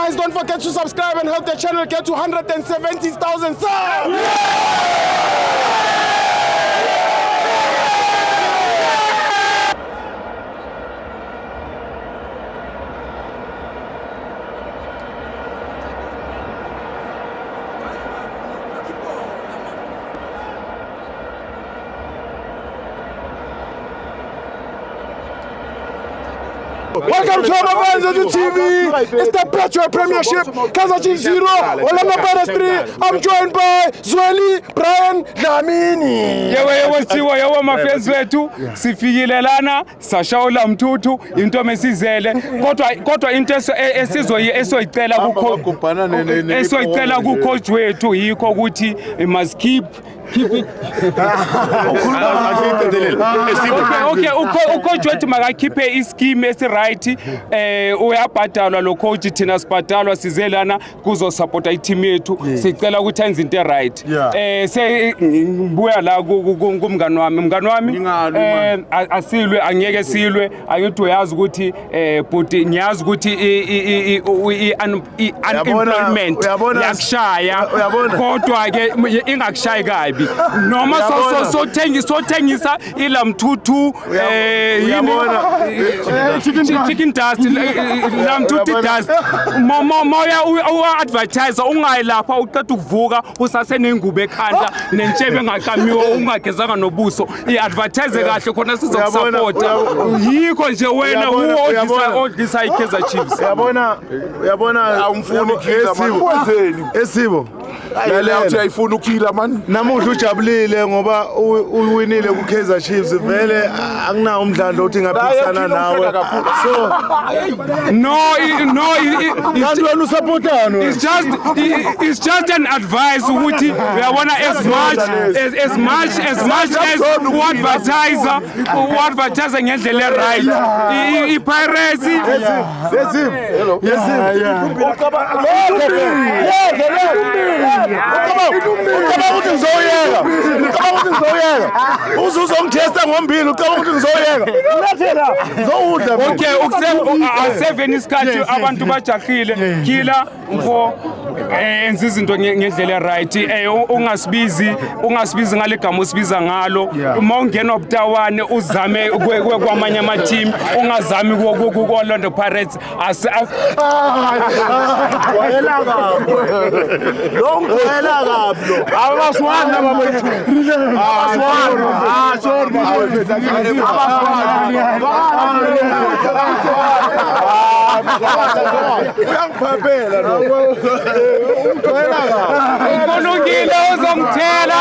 Guys, don't forget to subscribe and help the channel get to 170,000 subs. Welcome to our fans on the TV. It's the Petro Premiership. Kaizer Chiefs 0, Orlando Pirates 3. I'm joined by Zweli, Brian, Dlamini. Yewe mafans wethu sifikilelana sashawula mthuthu into mesizele kodwa into esoyicela ku coach wethu yikho ukuthi must keep it. Okay, ucoach wethu makakhiphe ischeme esi-right. Uyabhadalwa lo coach, thina sibhadalwa size lana kuzosupport i-team yethu. Sicela ukuthi enze into right. Buya la kumngani wami asilwe angeke silwe ayithi uyazi ukuthi but ngiyazi ukuthi unemployment yakushaya kodwa ke ingakushayi kabi noma sothengisa ila mthuthu chicken dust la mthuthu dust moya u-advertiser ungayilapha uqeda ukuvuka usasenengubo ekhanda nentshebe engaqamiwe ungagezanga nobuso i-advertise kahle khona sizokusupporta yikho nje wena odlisa i-Kaizer Chiefs. Uyabona awumfuni ukila man. Esibo lalela uthi ayifuna ukila man. Namuhla ujabulile ngoba uwinile ku Kaizer Chiefs vele akunawo umdlalo othi ngaphikisana nawe. So it's just an advice ukuthi uyabona as much as u-advertiser ngendlela right i-Pirates uzongitesta ngombili ucabanga ukuthi ngizoyeka okay uku7 isikhathi abantu bajahile kila mfo enza izinto ngendlela right ungasibizi ngale gama usibiza ngalo uma ungena obutawane uzame kwamanye ama team ungazami ku Orlando Pirates uyangiphaphela lo kulungile uzongithela